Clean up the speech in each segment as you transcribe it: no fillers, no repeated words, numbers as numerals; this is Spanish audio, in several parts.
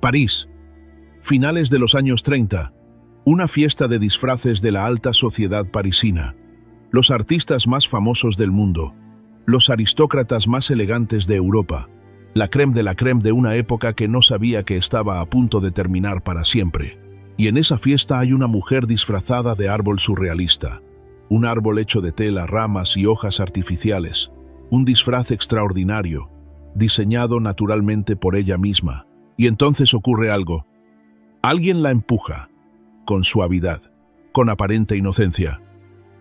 París. Finales de los años 30. Una fiesta de disfraces de la alta sociedad parisina. Los artistas más famosos del mundo. Los aristócratas más elegantes de Europa. La crème de una época que no sabía que estaba a punto de terminar para siempre. Y en esa fiesta hay una mujer disfrazada de árbol surrealista. Un árbol hecho de tela, ramas y hojas artificiales. Un disfraz extraordinario, diseñado naturalmente por ella misma. Y entonces ocurre algo. Alguien la empuja, con suavidad, con aparente inocencia,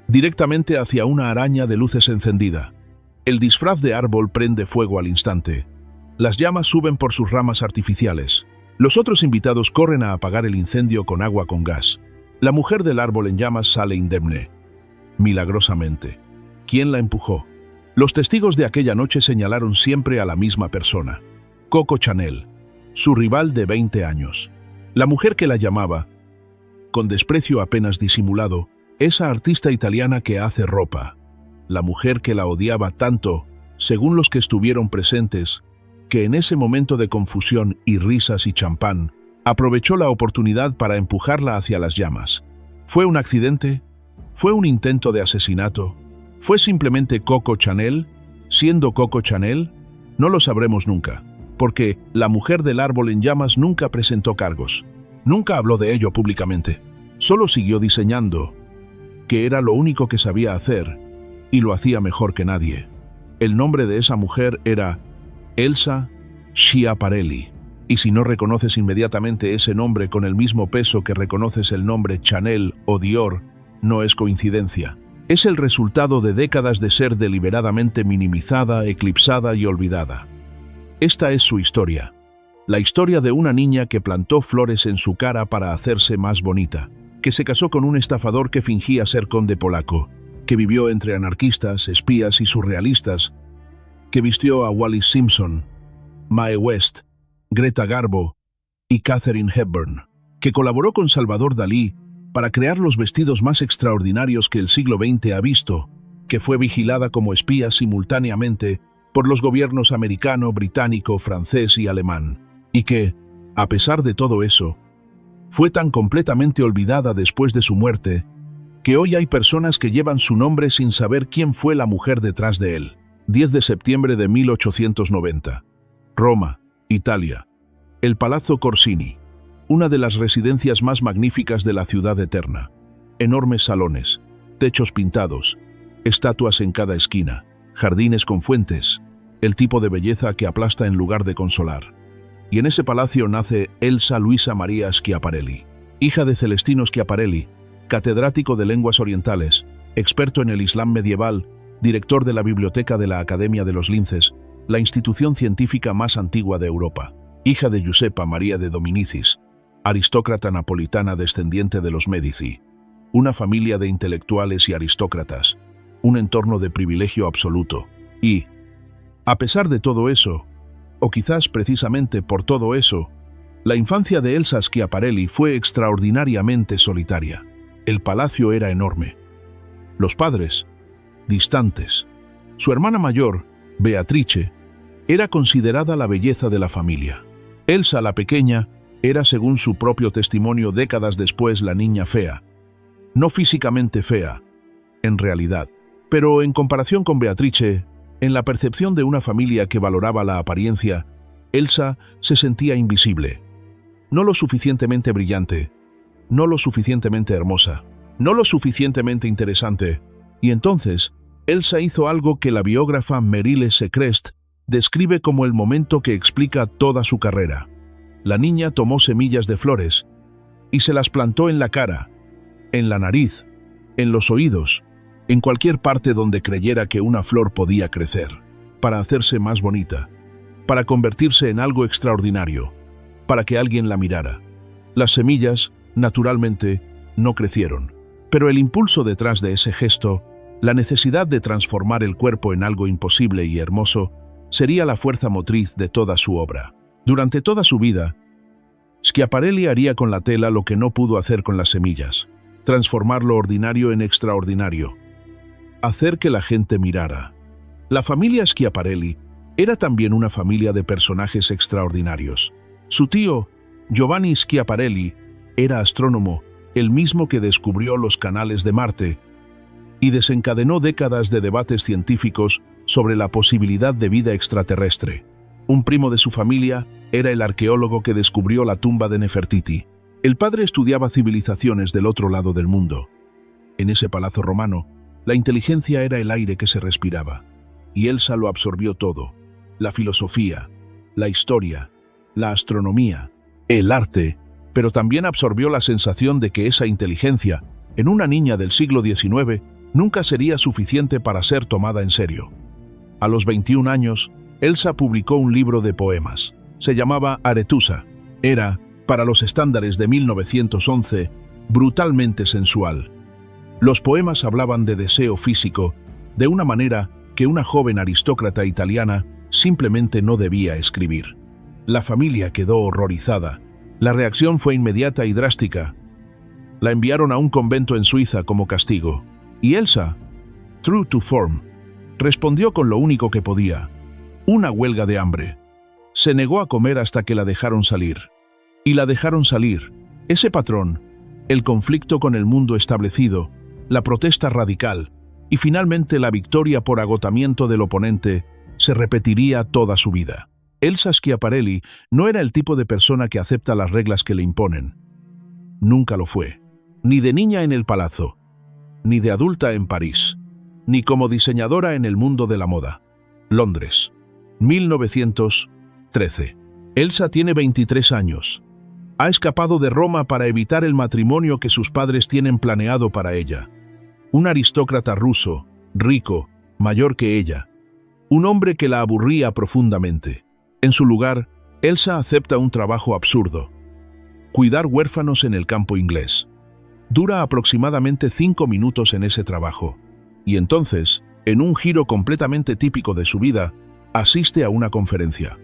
directamente hacia una araña de luces encendida. El disfraz de árbol prende fuego al instante. Las llamas suben por sus ramas artificiales. Los otros invitados corren a apagar el incendio con agua con gas. La mujer del árbol en llamas sale indemne. Milagrosamente. ¿Quién la empujó? Los testigos de aquella noche señalaron siempre a la misma persona. Coco Chanel, su rival de 20 años. La mujer que la llamaba, con desprecio apenas disimulado, esa artista italiana que hace ropa. La mujer que la odiaba tanto, según los que estuvieron presentes, que en ese momento de confusión y risas y champán, aprovechó la oportunidad para empujarla hacia las llamas. ¿Fue un accidente? ¿Fue un intento de asesinato? ¿Fue simplemente Coco Chanel? ¿Siendo Coco Chanel? No lo sabremos nunca, porque la mujer del árbol en llamas nunca presentó cargos. Nunca habló de ello públicamente. Solo siguió diseñando, que era lo único que sabía hacer, y lo hacía mejor que nadie. El nombre de esa mujer era Elsa Schiaparelli. Y si no reconoces inmediatamente ese nombre con el mismo peso que reconoces el nombre Chanel o Dior, no es coincidencia. Es el resultado de décadas de ser deliberadamente minimizada, eclipsada y olvidada. Esta es su historia. La historia de una niña que plantó flores en su cara para hacerse más bonita, que se casó con un estafador que fingía ser conde polaco, que vivió entre anarquistas, espías y surrealistas, que vistió a Wallis Simpson, Mae West, Greta Garbo y Katharine Hepburn, que colaboró con Salvador Dalí para crear los vestidos más extraordinarios que el siglo XX ha visto, que fue vigilada como espía simultáneamente por los gobiernos americano, británico, francés y alemán, y que, a pesar de todo eso, fue tan completamente olvidada después de su muerte, que hoy hay personas que llevan su nombre sin saber quién fue la mujer detrás de él. 10 de septiembre de 1890. Roma, Italia. El Palazzo Corsini, una de las residencias más magníficas de la ciudad eterna. Enormes salones, techos pintados, estatuas en cada esquina, jardines con fuentes, el tipo de belleza que aplasta en lugar de consolar. Y en ese palacio nace Elsa Luisa María Schiaparelli, hija de Celestino Schiaparelli, catedrático de lenguas orientales, experto en el Islam medieval, director de la Biblioteca de la Academia de los Linces, la institución científica más antigua de Europa, hija de Giuseppa María de Dominicis, aristócrata napolitana descendiente de los Médici, una familia de intelectuales y aristócratas, un entorno de privilegio absoluto. Y, a pesar de todo eso, o quizás precisamente por todo eso, la infancia de Elsa Schiaparelli fue extraordinariamente solitaria. El palacio era enorme. Los padres, distantes. Su hermana mayor, Beatrice, era considerada la belleza de la familia. Elsa, la pequeña, era, según su propio testimonio décadas después, la niña fea. No físicamente fea, en realidad, pero en comparación con Beatrice, en la percepción de una familia que valoraba la apariencia, Elsa se sentía invisible. No lo suficientemente brillante, no lo suficientemente hermosa, no lo suficientemente interesante. Y entonces, Elsa hizo algo que la biógrafa Meryl Secrest describe como el momento que explica toda su carrera. La niña tomó semillas de flores y se las plantó en la cara, en la nariz, en los oídos, en cualquier parte donde creyera que una flor podía crecer, para hacerse más bonita, para convertirse en algo extraordinario, para que alguien la mirara. Las semillas, naturalmente, no crecieron, pero el impulso detrás de ese gesto, la necesidad de transformar el cuerpo en algo imposible y hermoso, sería la fuerza motriz de toda su obra. Durante toda su vida, Schiaparelli haría con la tela lo que no pudo hacer con las semillas: transformar lo ordinario en extraordinario, hacer que la gente mirara. La familia Schiaparelli era también una familia de personajes extraordinarios. Su tío, Giovanni Schiaparelli era astrónomo, el mismo que descubrió los canales de Marte y desencadenó décadas de debates científicos sobre la posibilidad de vida extraterrestre. Un primo de su familia era el arqueólogo que descubrió la tumba de Nefertiti. El padre estudiaba civilizaciones del otro lado del mundo. En ese palacio romano, la inteligencia era el aire que se respiraba, y Elsa lo absorbió todo: la filosofía, la historia, la astronomía, el arte, pero también absorbió la sensación de que esa inteligencia, en una niña del siglo XIX, nunca sería suficiente para ser tomada en serio. A los 21 años, Elsa publicó un libro de poemas. Se llamaba Arethusa. Era, para los estándares de 1911, brutalmente sensual. Los poemas hablaban de deseo físico, de una manera que una joven aristócrata italiana simplemente no debía escribir. La familia quedó horrorizada. La reacción fue inmediata y drástica. La enviaron a un convento en Suiza como castigo. Y Elsa, true to form, respondió con lo único que podía: una huelga de hambre. Se negó a comer hasta que la dejaron salir. Y la dejaron salir. Ese patrón, el conflicto con el mundo establecido, la protesta radical y finalmente la victoria por agotamiento del oponente, se repetiría toda su vida. Elsa Schiaparelli no era el tipo de persona que acepta las reglas que le imponen. Nunca lo fue. Ni de niña en el palazzo, ni de adulta en París, ni como diseñadora en el mundo de la moda. Londres, 1913. Elsa tiene 23 años. Ha escapado de Roma para evitar el matrimonio que sus padres tienen planeado para ella. Un aristócrata ruso, rico, mayor que ella. Un hombre que la aburría profundamente. En su lugar, Elsa acepta un trabajo absurdo: cuidar huérfanos en el campo inglés. Dura aproximadamente 5 minutos en ese trabajo, y entonces, en un giro completamente típico de su vida, asiste a una conferencia.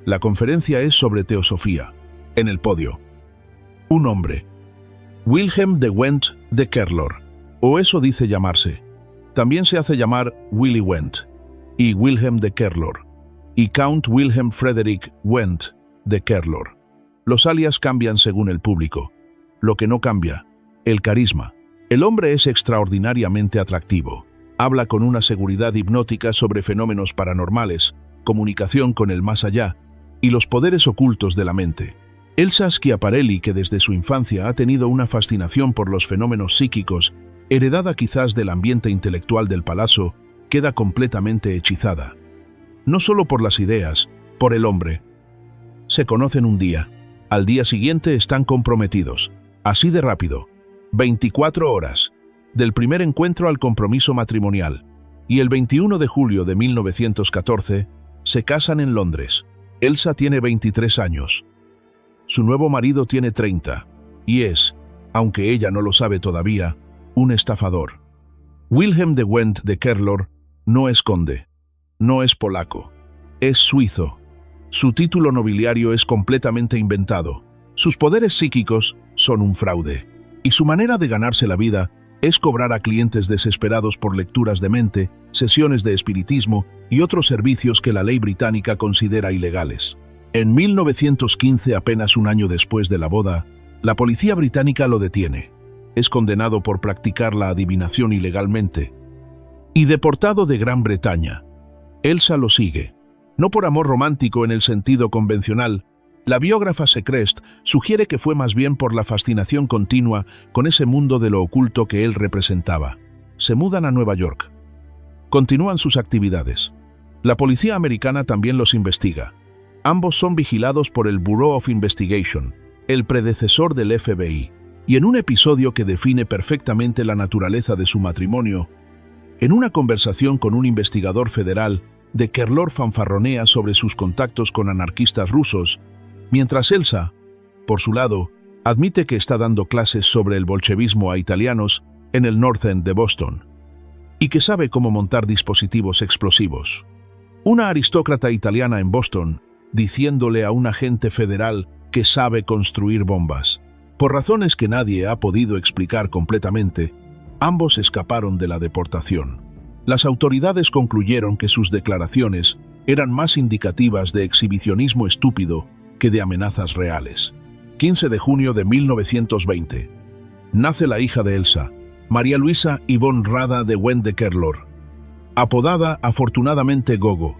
La conferencia es sobre teosofía. En el podio, un hombre, Wilhelm de Wendt de Kerlor, o eso dice llamarse. También se hace llamar Willy Wendt, y Wilhelm de Kerlor, y Count Wilhelm Frederick Wendt de Kerlor. Los alias cambian según el público. Lo que no cambia: el carisma. El hombre es extraordinariamente atractivo. Habla con una seguridad hipnótica sobre fenómenos paranormales, comunicación con el más allá y los poderes ocultos de la mente. Elsa Schiaparelli, que desde su infancia ha tenido una fascinación por los fenómenos psíquicos, heredada quizás del ambiente intelectual del palazzo, queda completamente hechizada. No solo por las ideas, por el hombre. Se conocen un día. Al día siguiente están comprometidos. Así de rápido. 24 horas. Del primer encuentro al compromiso matrimonial. Y el 21 de julio de 1914, se casan en Londres. Elsa tiene 23 años. Su nuevo marido tiene 30, y es, aunque ella no lo sabe todavía, un estafador. Wilhelm de Wendt de Kerlor no es conde, no es polaco, es suizo. Su título nobiliario es completamente inventado. Sus poderes psíquicos son un fraude. Y su manera de ganarse la vida es cobrar a clientes desesperados por lecturas de mente, sesiones de espiritismo y otros servicios que la ley británica considera ilegales. En 1915, apenas un año después de la boda, la policía británica lo detiene. Es condenado por practicar la adivinación ilegalmente y deportado de Gran Bretaña. Elsa lo sigue, no por amor romántico en el sentido convencional. La biógrafa Secrest sugiere que fue más bien por la fascinación continua con ese mundo de lo oculto que él representaba. Se mudan a Nueva York. Continúan sus actividades. La policía americana también los investiga. Ambos son vigilados por el Bureau of Investigation, el predecesor del FBI, y en un episodio que define perfectamente la naturaleza de su matrimonio, en una conversación con un investigador federal, de Kerlor fanfarronea sobre sus contactos con anarquistas rusos, mientras Elsa, por su lado, admite que está dando clases sobre el bolchevismo a italianos en el North End de Boston, y que sabe cómo montar dispositivos explosivos. Una aristócrata italiana en Boston, diciéndole a un agente federal que sabe construir bombas. Por razones que nadie ha podido explicar completamente, ambos escaparon de la deportación. Las autoridades concluyeron que sus declaraciones eran más indicativas de exhibicionismo estúpido que de amenazas reales. 15 de junio de 1920. Nace la hija de Elsa, María Luisa Yvonne Rada de Wendt de Kerlor, apodada afortunadamente Gogo.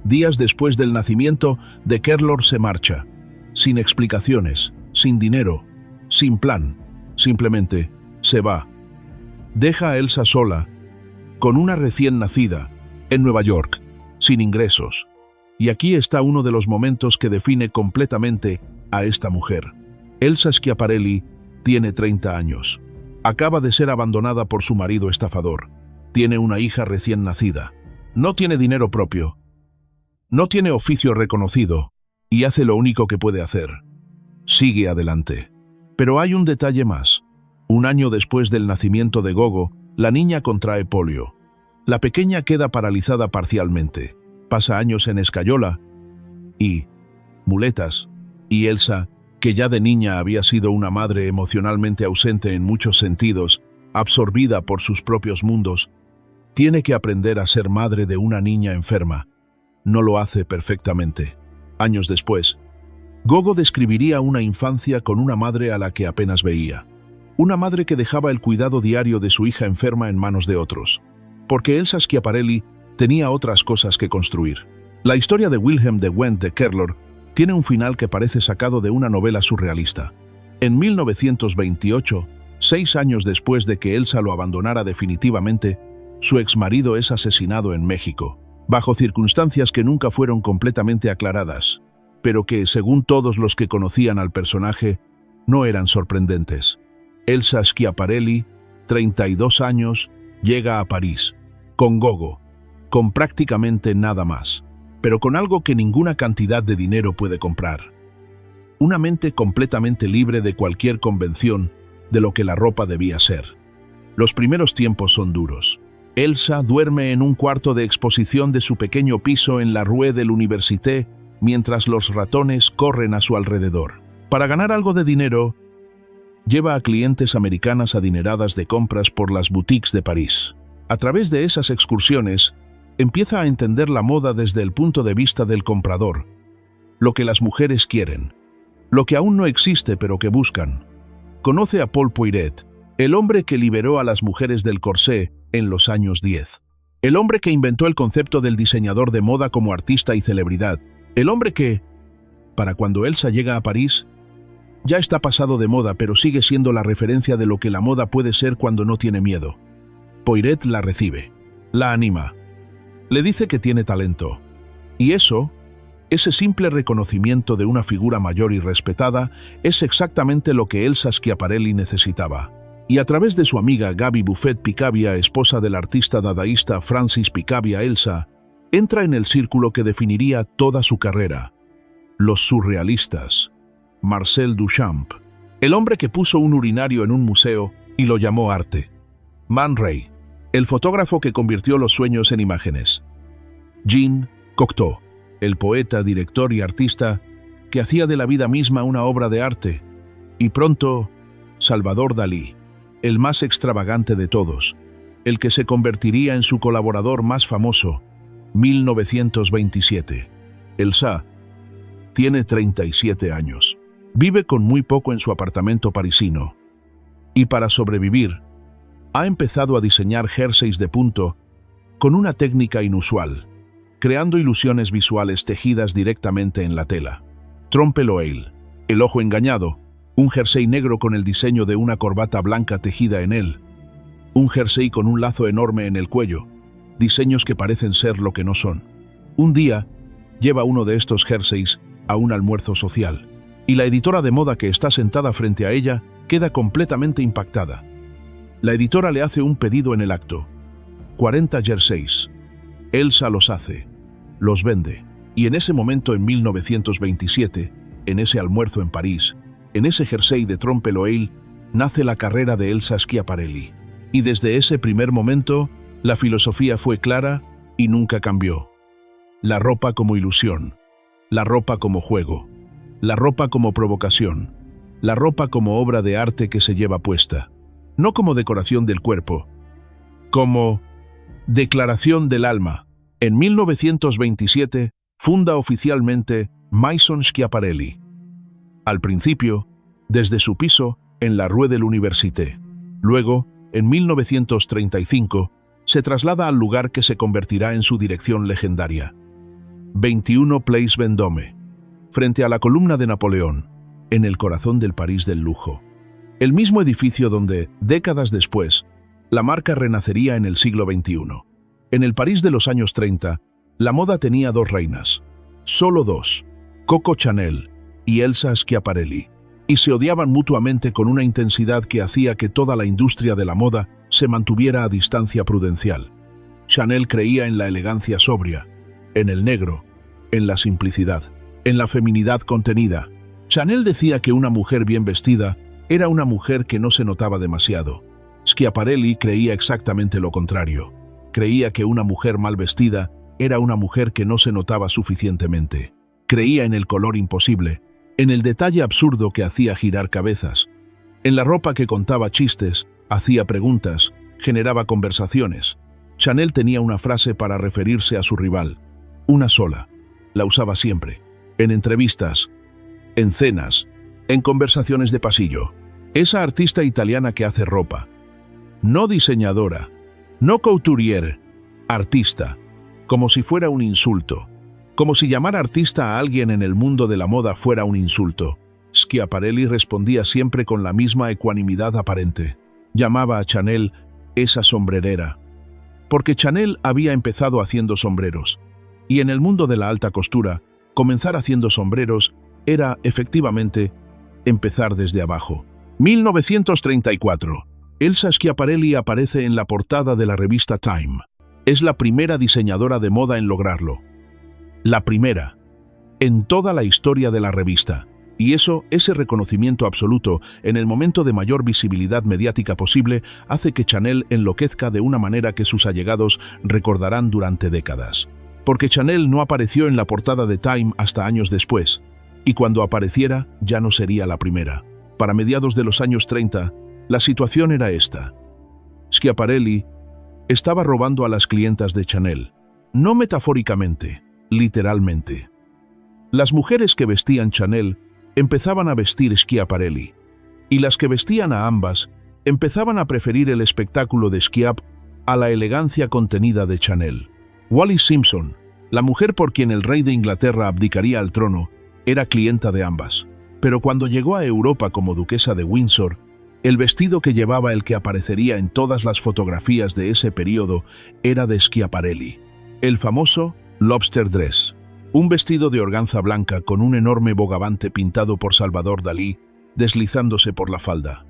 Días después del nacimiento, de Kerlor se marcha, sin explicaciones, sin dinero, sin plan, simplemente se va. Deja a Elsa sola, con una recién nacida, en Nueva York, sin ingresos. Y aquí está uno de los momentos que define completamente a esta mujer. Elsa Schiaparelli tiene 30 años. Acaba de ser abandonada por su marido estafador. Tiene una hija recién nacida. No tiene dinero propio. No tiene oficio reconocido. Y hace lo único que puede hacer. Sigue adelante. Pero hay un detalle más. Un año después del nacimiento de Gogo, la niña contrae polio. La pequeña queda paralizada parcialmente. Pasa años en escayola y muletas. Y Elsa, que ya de niña había sido una madre emocionalmente ausente en muchos sentidos, absorbida por sus propios mundos, tiene que aprender a ser madre de una niña enferma. No lo hace perfectamente. Años después, Gogo describiría una infancia con una madre a la que apenas veía. Una madre que dejaba el cuidado diario de su hija enferma en manos de otros. Porque Elsa Schiaparelli tenía otras cosas que construir. La historia de Wilhelm de Wendt de Kerlor tiene un final que parece sacado de una novela surrealista. En 1928, 6 años después de que Elsa lo abandonara definitivamente, su exmarido es asesinado en México, bajo circunstancias que nunca fueron completamente aclaradas, pero que, según todos los que conocían al personaje, no eran sorprendentes. Elsa Schiaparelli, 32 años, llega a París, con Gogo, con prácticamente nada más, pero con algo que ninguna cantidad de dinero puede comprar. Una mente completamente libre de cualquier convención de lo que la ropa debía ser. Los primeros tiempos son duros. Elsa duerme en un cuarto de exposición de su pequeño piso en la Rue de l'Université mientras los ratones corren a su alrededor. Para ganar algo de dinero, lleva a clientes americanas adineradas de compras por las boutiques de París. A través de esas excursiones, empieza a entender la moda desde el punto de vista del comprador, lo que las mujeres quieren, lo que aún no existe pero que buscan. Conoce a Paul Poiret, el hombre que liberó a las mujeres del corsé en los años 10. El hombre que inventó el concepto del diseñador de moda como artista y celebridad. El hombre que, para cuando Elsa llega a París, ya está pasado de moda pero sigue siendo la referencia de lo que la moda puede ser cuando no tiene miedo. Poiret la recibe, la anima, le dice que tiene talento. Y eso, ese simple reconocimiento de una figura mayor y respetada, es exactamente lo que Elsa Schiaparelli necesitaba. Y a través de su amiga Gaby Buffet Picabia, esposa del artista dadaísta Francis Picabia, Elsa entra en el círculo que definiría toda su carrera. Los surrealistas. Marcel Duchamp, el hombre que puso un urinario en un museo y lo llamó arte. Man Ray, el fotógrafo que convirtió los sueños en imágenes. Jean Cocteau, el poeta, director y artista que hacía de la vida misma una obra de arte. Y pronto, Salvador Dalí, el más extravagante de todos, el que se convertiría en su colaborador más famoso, 1927. Elsa tiene 37 años. Vive con muy poco en su apartamento parisino. Y para sobrevivir, ha empezado a diseñar jerseys de punto con una técnica inusual, creando ilusiones visuales tejidas directamente en la tela. Trompe l'œil, el ojo engañado, un jersey negro con el diseño de una corbata blanca tejida en él, un jersey con un lazo enorme en el cuello, diseños que parecen ser lo que no son. Un día, lleva uno de estos jerseys a un almuerzo social, y la editora de moda que está sentada frente a ella queda completamente impactada. La editora le hace un pedido en el acto. 40 jerseys. Elsa los hace, los vende, y en ese momento, en 1927, en ese almuerzo en París, en ese jersey de Trompe l'œil, nace la carrera de Elsa Schiaparelli. Y desde ese primer momento, la filosofía fue clara y nunca cambió. La ropa como ilusión, la ropa como juego, la ropa como provocación, la ropa como obra de arte que se lleva puesta, no como decoración del cuerpo, como declaración del alma. En 1927 funda oficialmente Maison Schiaparelli. Al principio, desde su piso en la Rue de l'Université. Luego, en 1935, se traslada al lugar que se convertirá en su dirección legendaria. 21 Place Vendôme, frente a la columna de Napoleón, en el corazón del París del lujo. El mismo edificio donde, décadas después, la marca renacería en el siglo XXI. En el París de los años 30, la moda tenía dos reinas. Solo dos, Coco Chanel y Elsa Schiaparelli, y se odiaban mutuamente con una intensidad que hacía que toda la industria de la moda se mantuviera a distancia prudencial. Chanel creía en la elegancia sobria, en el negro, en la simplicidad, en la feminidad contenida. Chanel decía que una mujer bien vestida era una mujer que no se notaba demasiado. Schiaparelli creía exactamente lo contrario. Creía que una mujer mal vestida era una mujer que no se notaba suficientemente. Creía en el color imposible, en el detalle absurdo que hacía girar cabezas, en la ropa que contaba chistes, hacía preguntas, generaba conversaciones. Chanel tenía una frase para referirse a su rival, una sola. La usaba siempre, en entrevistas, en cenas, en conversaciones de pasillo. Esa artista italiana que hace ropa. No diseñadora, no couturier, artista, como si fuera un insulto. Como si llamar artista a alguien en el mundo de la moda fuera un insulto. Schiaparelli respondía siempre con la misma ecuanimidad aparente. Llamaba a Chanel esa sombrerera. Porque Chanel había empezado haciendo sombreros. Y en el mundo de la alta costura, comenzar haciendo sombreros era, efectivamente, empezar desde abajo. 1934. Elsa Schiaparelli aparece en la portada de la revista Time. Es la primera diseñadora de moda en lograrlo. La primera, en toda la historia de la revista. Y ese reconocimiento absoluto, en el momento de mayor visibilidad mediática posible, hace que Chanel enloquezca de una manera que sus allegados recordarán durante décadas. Porque Chanel no apareció en la portada de Time hasta años después, y cuando apareciera ya no sería la primera. Para mediados de los años 30, la situación era esta. Schiaparelli estaba robando a las clientas de Chanel, no metafóricamente, literalmente. Las mujeres que vestían Chanel empezaban a vestir Schiaparelli, y las que vestían a ambas empezaban a preferir el espectáculo de Schiap a la elegancia contenida de Chanel. Wallis Simpson, la mujer por quien el rey de Inglaterra abdicaría al trono, era clienta de ambas. Pero cuando llegó a Europa como duquesa de Windsor, el vestido que llevaba, el que aparecería en todas las fotografías de ese periodo, era de Schiaparelli. El famoso Lobster Dress, un vestido de organza blanca con un enorme bogavante pintado por Salvador Dalí, deslizándose por la falda.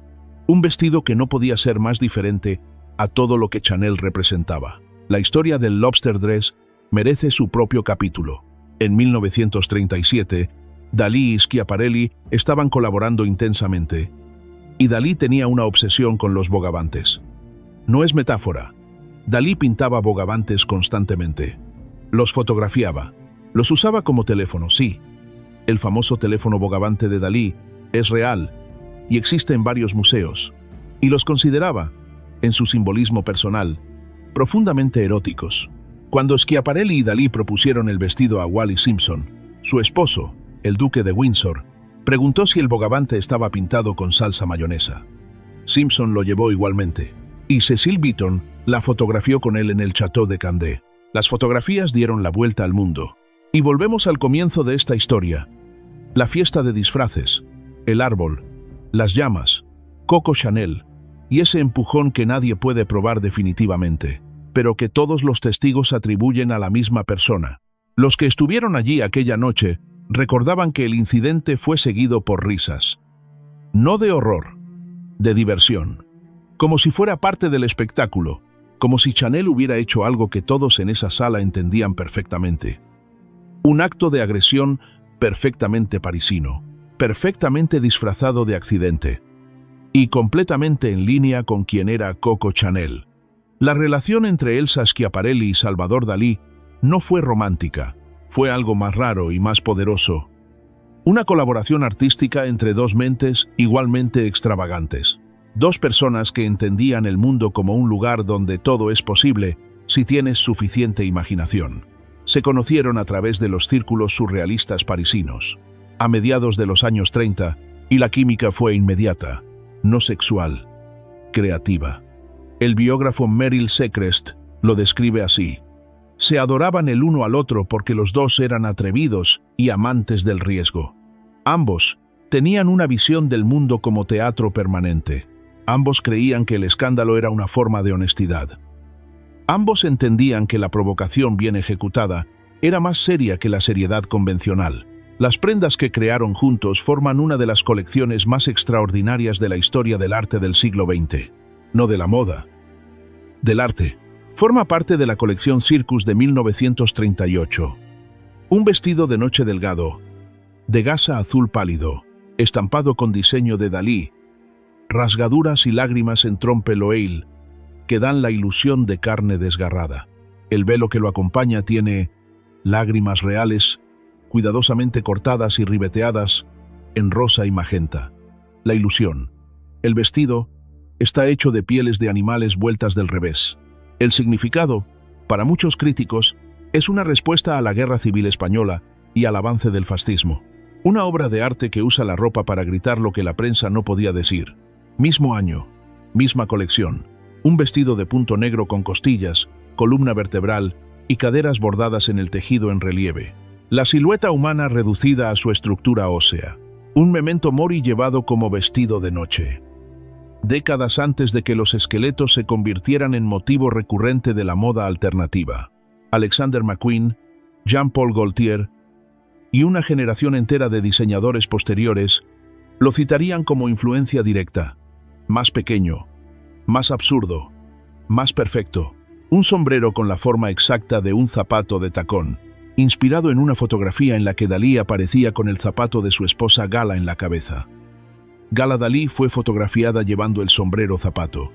Un vestido que no podía ser más diferente a todo lo que Chanel representaba. La historia del Lobster Dress merece su propio capítulo. En 1937, Dalí y Schiaparelli estaban colaborando intensamente, y Dalí tenía una obsesión con los bogavantes. No es metáfora. Dalí pintaba bogavantes constantemente. Los fotografiaba. Los usaba como teléfono, sí. El famoso teléfono bogavante de Dalí es real y existe en varios museos. Y los consideraba, en su simbolismo personal, profundamente eróticos. Cuando Schiaparelli y Dalí propusieron el vestido a Wallis Simpson, su esposo, el duque de Windsor, preguntó si el bogavante estaba pintado con salsa mayonesa. Simpson lo llevó igualmente, y Cecil Beaton la fotografió con él en el Château de Candé. Las fotografías dieron la vuelta al mundo. Y volvemos al comienzo de esta historia. La fiesta de disfraces, el árbol, las llamas, Coco Chanel, y ese empujón que nadie puede probar definitivamente, pero que todos los testigos atribuyen a la misma persona. Los que estuvieron allí aquella noche recordaban que el incidente fue seguido por risas. No de horror, de diversión. Como si fuera parte del espectáculo, como si Chanel hubiera hecho algo que todos en esa sala entendían perfectamente. Un acto de agresión perfectamente parisino, perfectamente disfrazado de accidente, y completamente en línea con quien era Coco Chanel. La relación entre Elsa Schiaparelli y Salvador Dalí no fue romántica, fue algo más raro y más poderoso. Una colaboración artística entre dos mentes igualmente extravagantes. Dos personas que entendían el mundo como un lugar donde todo es posible si tienes suficiente imaginación. Se conocieron a través de los círculos surrealistas parisinos. A mediados de los años 30, Y la química fue inmediata, no sexual, creativa. El biógrafo Merrill Secrest lo describe así: se adoraban el uno al otro porque los dos eran atrevidos y amantes del riesgo. Ambos tenían una visión del mundo como teatro permanente. Ambos creían que el escándalo era una forma de honestidad. Ambos entendían que la provocación bien ejecutada era más seria que la seriedad convencional. Las prendas que crearon juntos forman una de las colecciones más extraordinarias de la historia del arte del siglo XX. No de la moda, del arte. Forma parte de la colección Circus de 1938. Un vestido de noche delgado, de gasa azul pálido, estampado con diseño de Dalí, rasgaduras y lágrimas en trompe l'oeil, que dan la ilusión de carne desgarrada. El velo que lo acompaña tiene lágrimas reales, cuidadosamente cortadas y ribeteadas en rosa y magenta. La ilusión. El vestido está hecho de pieles de animales vueltas del revés. El significado, para muchos críticos, es una respuesta a la Guerra Civil Española y al avance del fascismo. Una obra de arte que usa la ropa para gritar lo que la prensa no podía decir. Mismo año, misma colección. Un vestido de punto negro con costillas, columna vertebral y caderas bordadas en el tejido en relieve. La silueta humana reducida a su estructura ósea. Un memento mori llevado como vestido de noche. Décadas antes de que los esqueletos se convirtieran en motivo recurrente de la moda alternativa. Alexander McQueen, Jean-Paul Gaultier y una generación entera de diseñadores posteriores lo citarían como influencia directa. Más pequeño, más absurdo, más perfecto. Un sombrero con la forma exacta de un zapato de tacón, inspirado en una fotografía en la que Dalí aparecía con el zapato de su esposa Gala en la cabeza. Gala Dalí fue fotografiada llevando el sombrero zapato.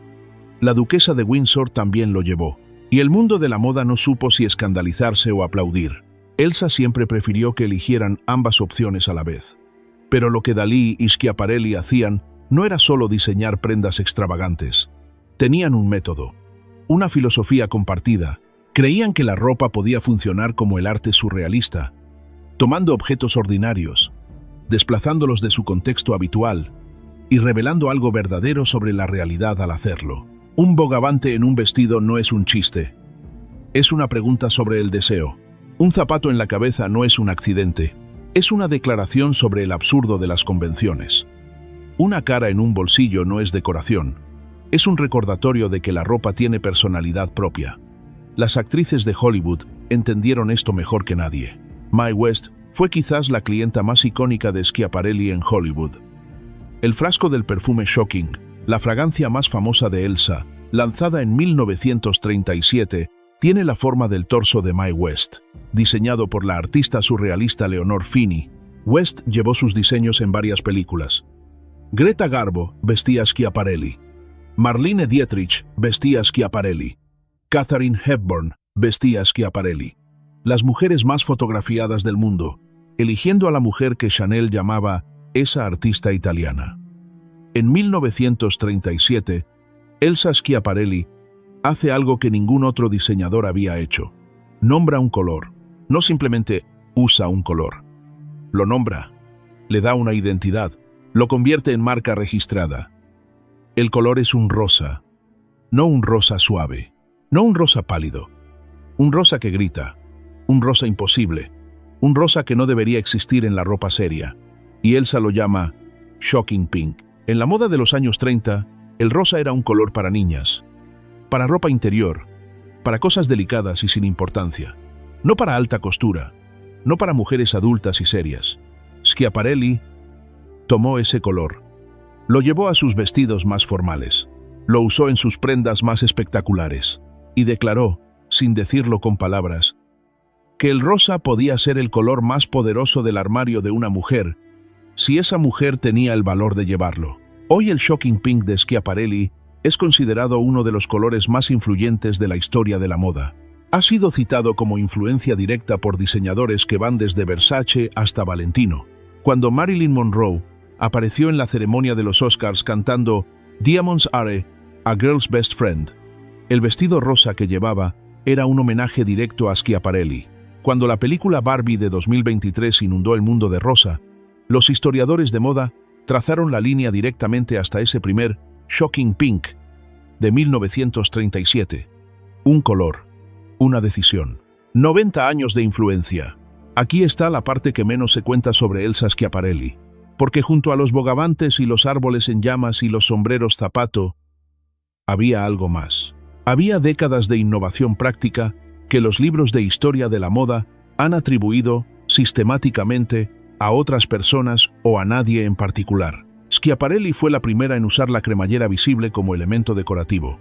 La duquesa de Windsor también lo llevó, y el mundo de la moda no supo si escandalizarse o aplaudir. Elsa siempre prefirió que eligieran ambas opciones a la vez. Pero lo que Dalí y Schiaparelli hacían no era solo diseñar prendas extravagantes. Tenían un método, una filosofía compartida. Creían que la ropa podía funcionar como el arte surrealista, tomando objetos ordinarios, desplazándolos de su contexto habitual y revelando algo verdadero sobre la realidad al hacerlo. Un bogavante en un vestido no es un chiste. Es una pregunta sobre el deseo. Un zapato en la cabeza no es un accidente. Es una declaración sobre el absurdo de las convenciones. Una cara en un bolsillo no es decoración. Es un recordatorio de que la ropa tiene personalidad propia. Las actrices de Hollywood entendieron esto mejor que nadie. Mae West fue quizás la clienta más icónica de Schiaparelli en Hollywood. El frasco del perfume Shocking, la fragancia más famosa de Elsa, lanzada en 1937, tiene la forma del torso de Mae West. Diseñado por la artista surrealista Leonor Fini, West llevó sus diseños en varias películas. Greta Garbo vestía Schiaparelli. Marlene Dietrich vestía Schiaparelli. Katharine Hepburn vestía Schiaparelli. Las mujeres más fotografiadas del mundo, eligiendo a la mujer que Chanel llamaba esa artista italiana. En 1937, Elsa Schiaparelli hace algo que ningún otro diseñador había hecho. Nombra un color. No simplemente usa un color. Lo nombra. Le da una identidad. Lo convierte en marca registrada. El color es un rosa. No un rosa suave. No un rosa pálido. Un rosa que grita. Un rosa imposible. Un rosa que no debería existir en la ropa seria. Y Elsa lo llama Shocking Pink. En la moda de los años 30, el rosa era un color para niñas, para ropa interior, para cosas delicadas y sin importancia, no para alta costura, no para mujeres adultas y serias. Schiaparelli tomó ese color, lo llevó a sus vestidos más formales, lo usó en sus prendas más espectaculares, y declaró, sin decirlo con palabras, que el rosa podía ser el color más poderoso del armario de una mujer, si esa mujer tenía el valor de llevarlo. Hoy el Shocking Pink de Schiaparelli es considerado uno de los colores más influyentes de la historia de la moda. Ha sido citado como influencia directa por diseñadores que van desde Versace hasta Valentino. Cuando Marilyn Monroe apareció en la ceremonia de los Oscars cantando Diamonds Are a Girl's Best Friend, el vestido rosa que llevaba era un homenaje directo a Schiaparelli. Cuando la película Barbie de 2023 inundó el mundo de rosa, los historiadores de moda trazaron la línea directamente hasta ese primer Shocking Pink de 1937. Un color, una decisión. 90 años de influencia. Aquí está la parte que menos se cuenta sobre Elsa Schiaparelli, porque junto a los bogavantes y los árboles en llamas y los sombreros zapato, había algo más. Había décadas de innovación práctica que los libros de historia de la moda han atribuido sistemáticamente a otras personas o a nadie en particular. Schiaparelli fue la primera en usar la cremallera visible como elemento decorativo.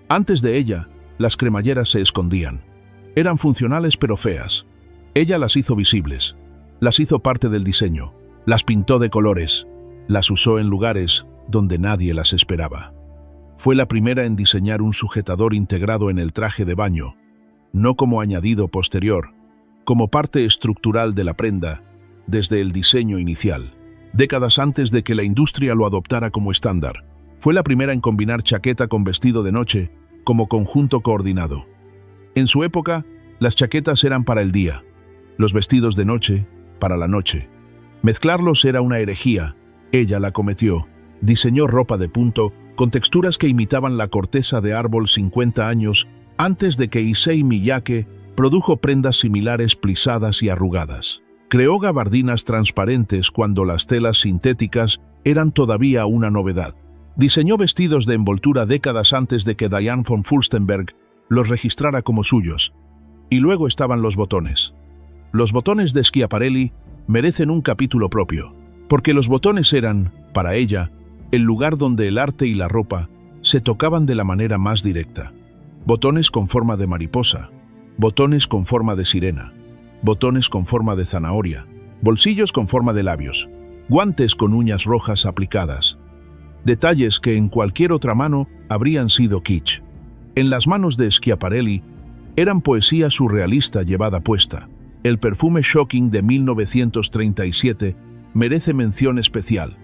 Antes de ella, las cremalleras se escondían. Eran funcionales pero feas. Ella las hizo visibles, las hizo parte del diseño, las pintó de colores, las usó en lugares donde nadie las esperaba. Fue la primera en diseñar un sujetador integrado en el traje de baño, no como añadido posterior, como parte estructural de la prenda, desde el diseño inicial, décadas antes de que la industria lo adoptara como estándar. Fue la primera en combinar chaqueta con vestido de noche como conjunto coordinado. En su época, las chaquetas eran para el día, los vestidos de noche para la noche. Mezclarlos era una herejía. Ella la cometió. Diseñó ropa de punto con texturas que imitaban la corteza de árbol 50 años antes de que Issey Miyake produjo prendas similares plisadas y arrugadas. Creó gabardinas transparentes cuando las telas sintéticas eran todavía una novedad. Diseñó vestidos de envoltura décadas antes de que Diane von Furstenberg los registrara como suyos. Y luego estaban los botones. Los botones de Schiaparelli merecen un capítulo propio, porque los botones eran, para ella, el lugar donde el arte y la ropa se tocaban de la manera más directa. Botones con forma de mariposa, botones con forma de sirena, botones con forma de zanahoria, bolsillos con forma de labios, guantes con uñas rojas aplicadas. Detalles que en cualquier otra mano habrían sido kitsch. En las manos de Schiaparelli eran poesía surrealista llevada puesta. El perfume Shocking de 1937 merece mención especial.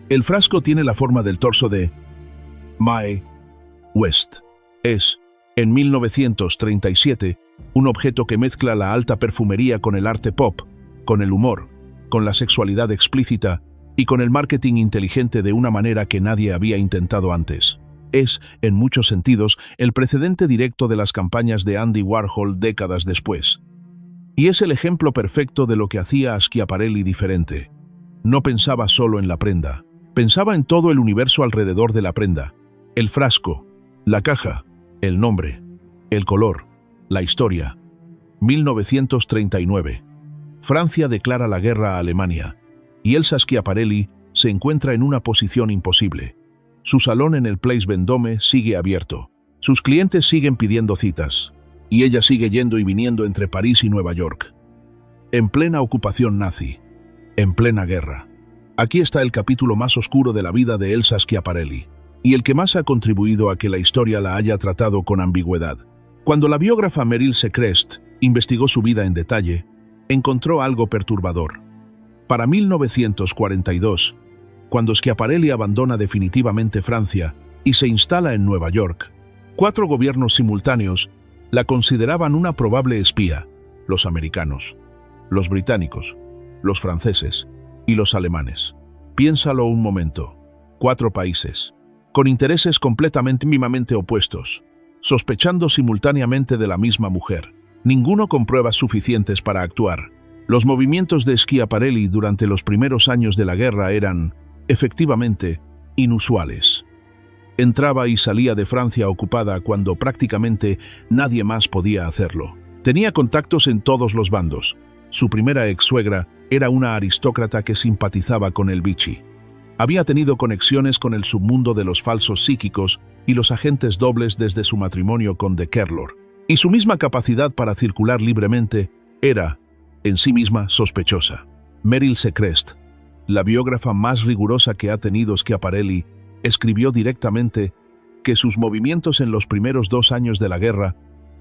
El frasco tiene la forma del torso de Mae West. Es, en 1937, un objeto que mezcla la alta perfumería con el arte pop, con el humor, con la sexualidad explícita y con el marketing inteligente de una manera que nadie había intentado antes. Es, en muchos sentidos, el precedente directo de las campañas de Andy Warhol décadas después. Y es el ejemplo perfecto de lo que hacía a Schiaparelli diferente. No pensaba solo en la prenda, pensaba en todo el universo alrededor de la prenda. El frasco, la caja, el nombre, el color, la historia. 1939. Francia declara la guerra a Alemania, y Elsa Schiaparelli se encuentra en una posición imposible. Su salón en el Place Vendôme sigue abierto. Sus clientes siguen pidiendo citas. Y ella sigue yendo y viniendo entre París y Nueva York. En plena ocupación nazi. En plena guerra. Aquí está el capítulo más oscuro de la vida de Elsa Schiaparelli, y el que más ha contribuido a que la historia la haya tratado con ambigüedad. Cuando la biógrafa Meryl Secrest investigó su vida en detalle, encontró algo perturbador. Para 1942, cuando Schiaparelli abandona definitivamente Francia y se instala en Nueva York, 4 gobiernos simultáneos la consideraban una probable espía: los americanos, los británicos, los franceses y los alemanes. Piénsalo un momento. 4 países, con intereses completamente mimamente opuestos, sospechando simultáneamente de la misma mujer, ninguno con pruebas suficientes para actuar. Los movimientos de Schiaparelli durante los primeros años de la guerra eran, efectivamente, inusuales. Entraba y salía de Francia ocupada cuando prácticamente nadie más podía hacerlo. Tenía contactos en todos los bandos. Su primera ex-suegra era una aristócrata que simpatizaba con el Vichy. Había tenido conexiones con el submundo de los falsos psíquicos y los agentes dobles desde su matrimonio con de Kerlor. Y su misma capacidad para circular libremente era, en sí misma, sospechosa. Meryl Secrest, la biógrafa más rigurosa que ha tenido Schiaparelli, escribió directamente que sus movimientos en los primeros 2 años de la guerra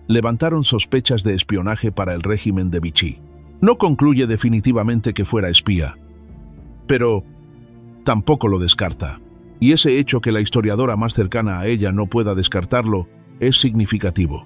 levantaron sospechas de espionaje para el régimen de Vichy. No concluye definitivamente que fuera espía, pero tampoco lo descarta. Y ese hecho que la historiadora más cercana a ella no pueda descartarlo es significativo.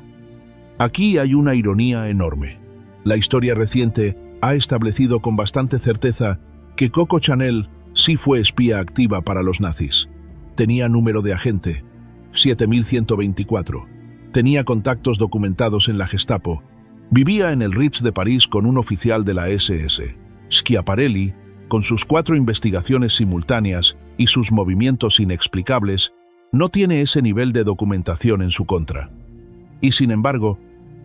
Aquí hay una ironía enorme. La historia reciente ha establecido con bastante certeza que Coco Chanel sí fue espía activa para los nazis. Tenía número de agente 7124. Tenía contactos documentados en la Gestapo. Vivía en el Ritz de París con un oficial de la SS. Schiaparelli, con sus 4 investigaciones simultáneas y sus movimientos inexplicables, no tiene ese nivel de documentación en su contra. Y sin embargo,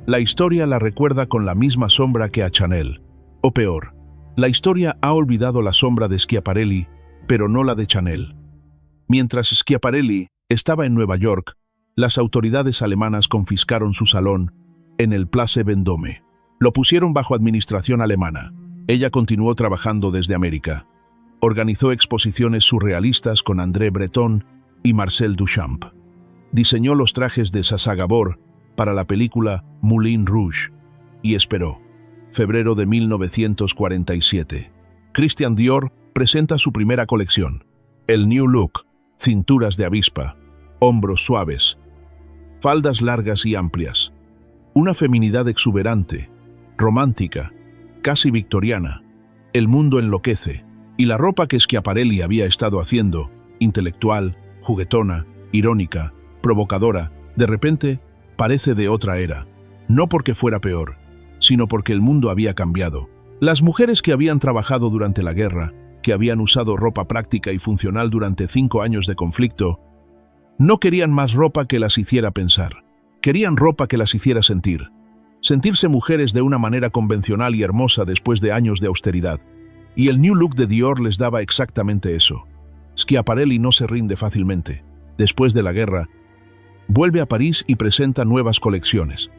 la historia la recuerda con la misma sombra que a Chanel. O peor, la historia ha olvidado la sombra de Schiaparelli, pero no la de Chanel. Mientras Schiaparelli estaba en Nueva York, las autoridades alemanas confiscaron su salón en el Place Vendôme. Lo pusieron bajo administración alemana. Ella continuó trabajando desde América. Organizó exposiciones surrealistas con André Breton y Marcel Duchamp. Diseñó los trajes de Sacha Gabor para la película Moulin Rouge y esperó. Febrero de 1947. Christian Dior presenta su primera colección. El New Look, cinturas de avispa, hombros suaves, faldas largas y amplias. Una feminidad exuberante, romántica, casi victoriana. El mundo enloquece, y la ropa que Schiaparelli había estado haciendo, intelectual, juguetona, irónica, provocadora, de repente parece de otra era. No porque fuera peor, sino porque el mundo había cambiado. Las mujeres que habían trabajado durante la guerra, que habían usado ropa práctica y funcional durante 5 años de conflicto, no querían más ropa que las hiciera pensar. Querían ropa que las hiciera sentir. Sentirse mujeres de una manera convencional y hermosa después de años de austeridad. Y el New Look de Dior les daba exactamente eso. Schiaparelli no se rinde fácilmente. Después de la guerra, vuelve a París y presenta nuevas colecciones.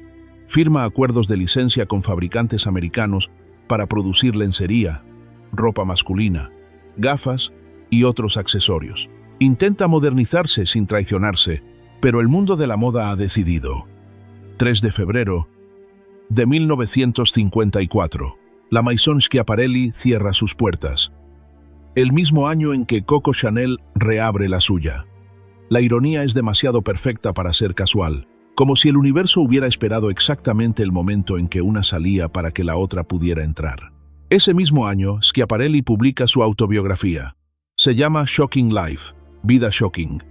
Firma acuerdos de licencia con fabricantes americanos para producir lencería, ropa masculina, gafas y otros accesorios. Intenta modernizarse sin traicionarse, pero el mundo de la moda ha decidido. 3 de febrero de 1954. La Maison Schiaparelli cierra sus puertas. El mismo año en que Coco Chanel reabre la suya. La ironía es demasiado perfecta para ser casual, como si el universo hubiera esperado exactamente el momento en que una salía para que la otra pudiera entrar. Ese mismo año, Schiaparelli publica su autobiografía. Se llama Shocking Life, Vida Shocking,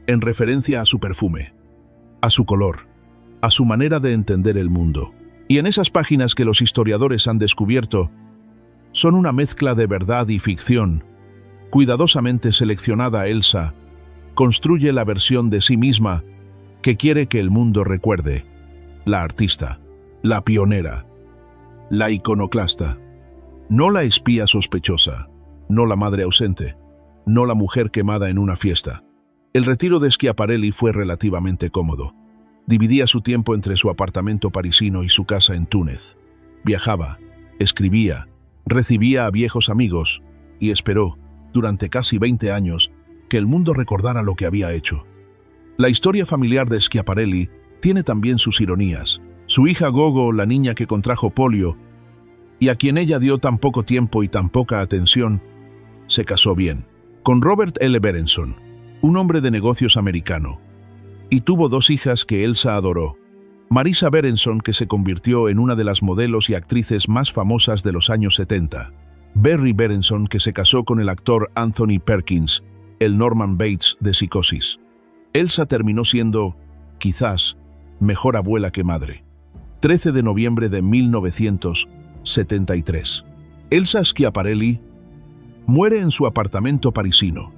en referencia a su perfume, a su color, a su manera de entender el mundo. Y en esas páginas que los historiadores han descubierto, son una mezcla de verdad y ficción. Cuidadosamente seleccionada, Elsa construye la versión de sí misma que quiere que el mundo recuerde. La artista, la pionera, la iconoclasta. No la espía sospechosa, no la madre ausente, no la mujer quemada en una fiesta. El retiro de Schiaparelli fue relativamente cómodo. Dividía su tiempo entre su apartamento parisino y su casa en Túnez. Viajaba, escribía, recibía a viejos amigos y esperó, durante casi 20 años, que el mundo recordara lo que había hecho. La historia familiar de Schiaparelli tiene también sus ironías. Su hija Gogo, la niña que contrajo polio, y a quien ella dio tan poco tiempo y tan poca atención, se casó bien, con Robert L. Berenson, un hombre de negocios americano, y tuvo 2 hijas que Elsa adoró. Marisa Berenson, que se convirtió en una de las modelos y actrices más famosas de los años 70. Berry Berenson, que se casó con el actor Anthony Perkins, el Norman Bates de Psicosis. Elsa terminó siendo, quizás, mejor abuela que madre. 13 de noviembre de 1973. Elsa Schiaparelli muere en su apartamento parisino.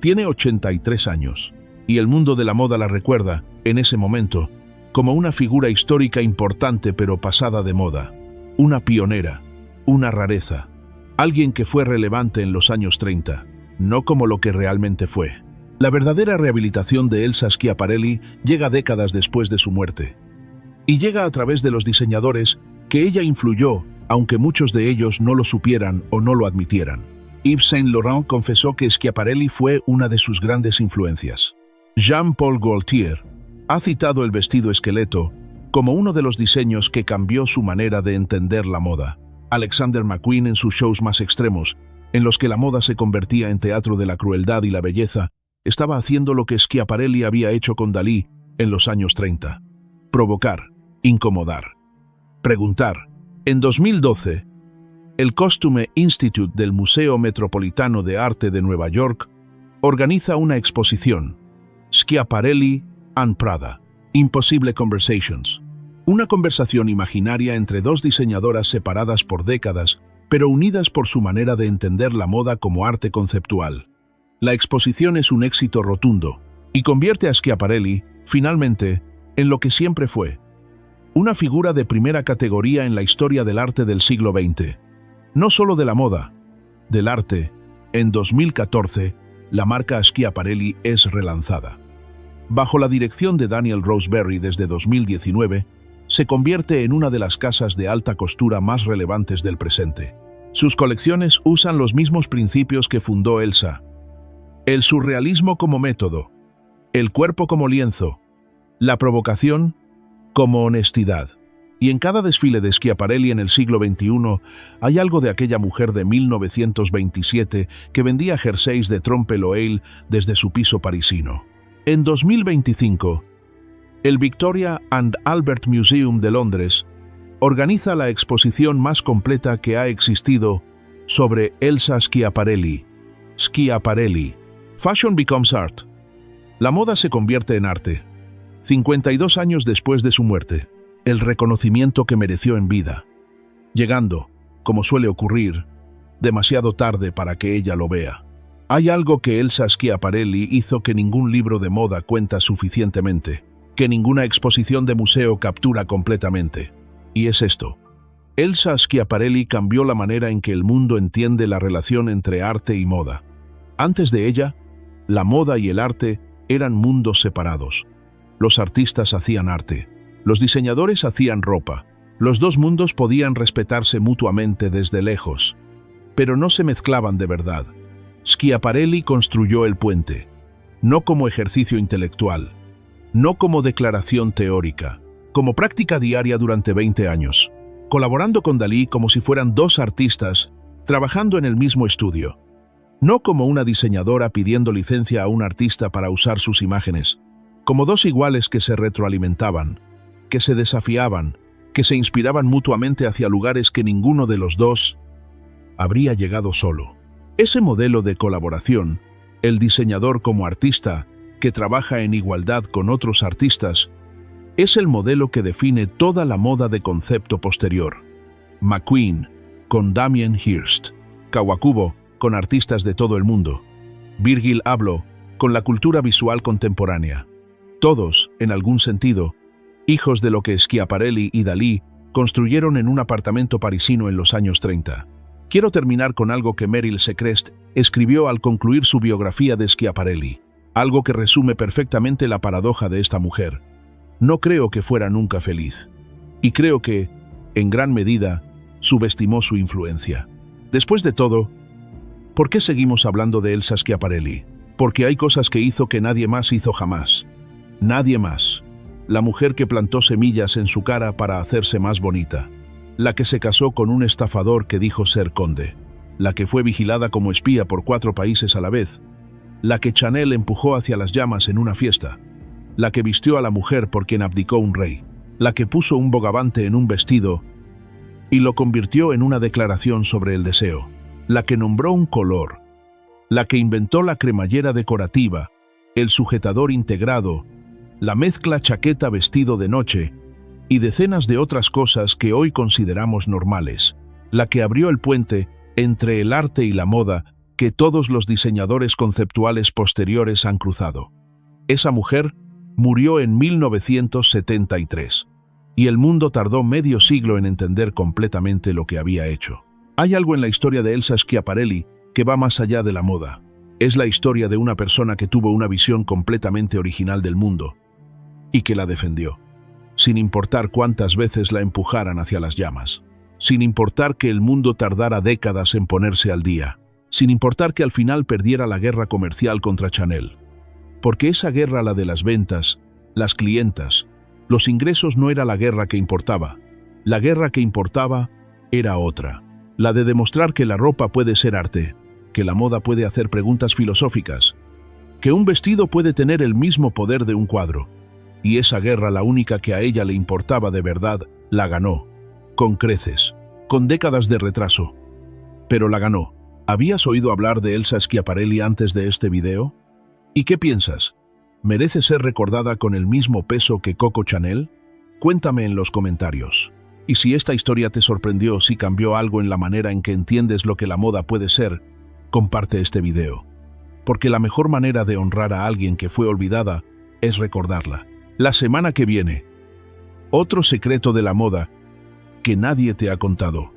Tiene 83 años. Y el mundo de la moda la recuerda, en ese momento, como una figura histórica importante pero pasada de moda. Una pionera, una rareza. Alguien que fue relevante en los años 30, no como lo que realmente fue. La verdadera rehabilitación de Elsa Schiaparelli llega décadas después de su muerte. Y llega a través de los diseñadores que ella influyó, aunque muchos de ellos no lo supieran o no lo admitieran. Yves Saint Laurent confesó que Schiaparelli fue una de sus grandes influencias. Jean-Paul Gaultier ha citado el vestido esqueleto como uno de los diseños que cambió su manera de entender la moda. Alexander McQueen, en sus shows más extremos, en los que la moda se convertía en teatro de la crueldad y la belleza, estaba haciendo lo que Schiaparelli había hecho con Dalí en los años 30. Provocar, incomodar, preguntar. En 2012, El Costume Institute del Museo Metropolitano de Arte de Nueva York organiza una exposición, Schiaparelli and Prada, Impossible Conversations, una conversación imaginaria entre dos diseñadoras separadas por décadas, pero unidas por su manera de entender la moda como arte conceptual. La exposición es un éxito rotundo y convierte a Schiaparelli, finalmente, en lo que siempre fue, una figura de primera categoría en la historia del arte del siglo XX. No solo de la moda, del arte. En 2014, la marca Schiaparelli es relanzada. Bajo la dirección de Daniel Roseberry desde 2019, se convierte en una de las casas de alta costura más relevantes del presente. Sus colecciones usan los mismos principios que fundó Elsa: el surrealismo como método, el cuerpo como lienzo, la provocación como honestidad. Y en cada desfile de Schiaparelli en el siglo XXI hay algo de aquella mujer de 1927 que vendía jerseys de Trompe l'Oeil desde su piso parisino. En 2025, el Victoria and Albert Museum de Londres organiza la exposición más completa que ha existido sobre Elsa Schiaparelli. Schiaparelli. Fashion becomes art. La moda se convierte en arte. 52 años después de su muerte, el reconocimiento que mereció en vida, llegando, como suele ocurrir, demasiado tarde para que ella lo vea. Hay algo que Elsa Schiaparelli hizo que ningún libro de moda cuenta suficientemente, que ninguna exposición de museo captura completamente. Y es esto. Elsa Schiaparelli cambió la manera en que el mundo entiende la relación entre arte y moda. Antes de ella, la moda y el arte eran mundos separados. Los artistas hacían arte. Los diseñadores hacían ropa. Los dos mundos podían respetarse mutuamente desde lejos, pero no se mezclaban de verdad. Schiaparelli construyó el puente, no como ejercicio intelectual, no como declaración teórica, como práctica diaria durante 20 años, colaborando con Dalí como si fueran dos artistas trabajando en el mismo estudio, no como una diseñadora pidiendo licencia a un artista para usar sus imágenes, como dos iguales que se retroalimentaban, que se desafiaban, que se inspiraban mutuamente hacia lugares que ninguno de los dos habría llegado solo. Ese modelo de colaboración, el diseñador como artista, que trabaja en igualdad con otros artistas, es el modelo que define toda la moda de concepto posterior. McQueen, con Damien Hirst. Kawakubo, con artistas de todo el mundo. Virgil Abloh, con la cultura visual contemporánea. Todos, en algún sentido, hijos de lo que Schiaparelli y Dalí construyeron en un apartamento parisino en los años 30. Quiero terminar con algo que Meryl Secrest escribió al concluir su biografía de Schiaparelli, algo que resume perfectamente la paradoja de esta mujer. No creo que fuera nunca feliz, y creo que, en gran medida, subestimó su influencia. Después de todo, ¿por qué seguimos hablando de Elsa Schiaparelli? Porque hay cosas que hizo que nadie más hizo jamás. Nadie más. La mujer que plantó semillas en su cara para hacerse más bonita. La que se casó con un estafador que dijo ser conde. La que fue vigilada como espía por 4 países a la vez. La que Chanel empujó hacia las llamas en una fiesta. La que vistió a la mujer por quien abdicó un rey. La que puso un bogavante en un vestido y lo convirtió en una declaración sobre el deseo. La que nombró un color. La que inventó la cremallera decorativa, el sujetador integrado, la mezcla chaqueta-vestido de noche y decenas de otras cosas que hoy consideramos normales. La que abrió el puente entre el arte y la moda que todos los diseñadores conceptuales posteriores han cruzado. Esa mujer murió en 1973, y el mundo tardó medio siglo en entender completamente lo que había hecho. Hay algo en la historia de Elsa Schiaparelli que va más allá de la moda. Es la historia de una persona que tuvo una visión completamente original del mundo y que la defendió, sin importar cuántas veces la empujaran hacia las llamas, sin importar que el mundo tardara décadas en ponerse al día, sin importar que al final perdiera la guerra comercial contra Chanel. Porque esa guerra, la de las ventas, las clientas, los ingresos, no era la guerra que importaba. La guerra que importaba era otra, la de demostrar que la ropa puede ser arte, que la moda puede hacer preguntas filosóficas, que un vestido puede tener el mismo poder de un cuadro. Y esa guerra, la única que a ella le importaba de verdad, la ganó, con creces, con décadas de retraso, pero la ganó. ¿Habías oído hablar de Elsa Schiaparelli antes de este video? ¿Y qué piensas? ¿Merece ser recordada con el mismo peso que Coco Chanel? Cuéntame en los comentarios. Y si esta historia te sorprendió, si cambió algo en la manera en que entiendes lo que la moda puede ser, comparte este video. Porque la mejor manera de honrar a alguien que fue olvidada es recordarla. La semana que viene, otro secreto de la moda que nadie te ha contado.